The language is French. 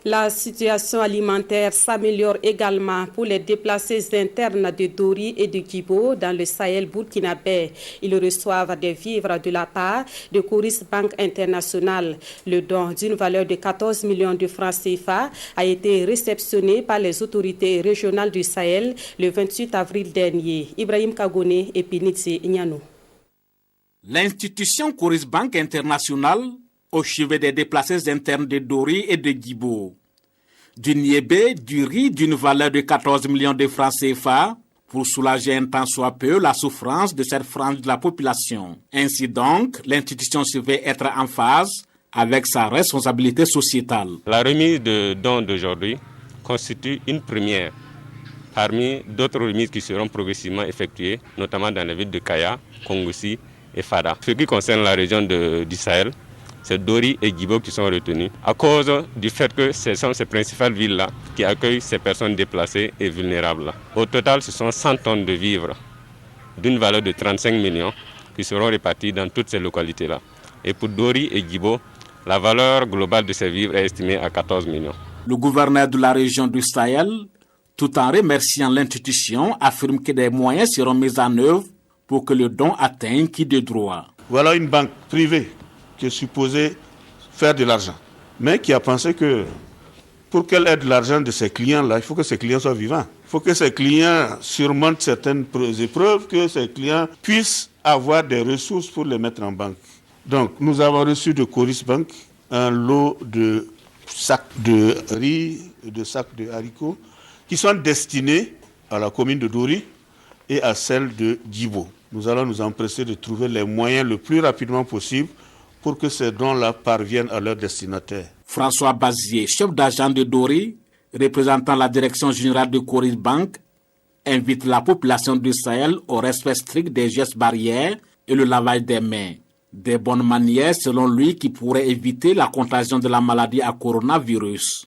La situation alimentaire s'améliore également pour les déplacés internes de Dori et de Djibo dans le Sahel burkinabé. Ils reçoivent des vivres de la part de Coris Bank International. Le don d'une valeur de 14 millions de francs CFA a été réceptionné par les autorités régionales du Sahel le 28 avril dernier. Ibrahim Kagone et Pinitsi Inyano. L'institution Coris Bank International au chevet des déplacés internes de Dori et de Djibo. Du niébé, du riz d'une valeur de 14 millions de francs CFA pour soulager un tant soit peu la souffrance de cette frange de la population. Ainsi donc, l'institution se veut être en phase avec sa responsabilité sociétale. La remise de dons d'aujourd'hui constitue une première parmi d'autres remises qui seront progressivement effectuées, notamment dans les villes de Kaya, Kongoussi et Fada. Ce qui concerne la région du Sahel, c'est Dori et Djibo qui sont retenus à cause du fait que ce sont ces principales villes-là qui accueillent ces personnes déplacées et vulnérables. Au total, ce sont 100 tonnes de vivres d'une valeur de 35 millions qui seront répartis dans toutes ces localités-là. Et pour Dori et Djibo, la valeur globale de ces vivres est estimée à 14 millions. Le gouverneur de la région du Sahel, tout en remerciant l'institution, affirme que des moyens seront mis en œuvre pour que le don atteigne qui de droit. Voilà une banque privée qui est supposée faire de l'argent, mais qui a pensé que pour qu'elle ait de l'argent de ses clients-là, il faut que ses clients soient vivants. Il faut que ses clients surmontent certaines épreuves, que ses clients puissent avoir des ressources pour les mettre en banque. Donc, nous avons reçu de Coris Bank un lot de sacs de riz, de sacs de haricots, qui sont destinés à la commune de Dori et à celle de Djibo. Nous allons nous empresser de trouver les moyens le plus rapidement possible pour que ces dons-là parviennent à leurs destinataires. François Bazier, chef d'agent de Dori, représentant la direction générale de Coris Bank, invite la population du Sahel au respect strict des gestes barrières et le lavage des mains. Des bonnes manières, selon lui, qui pourraient éviter la contagion de la maladie à coronavirus.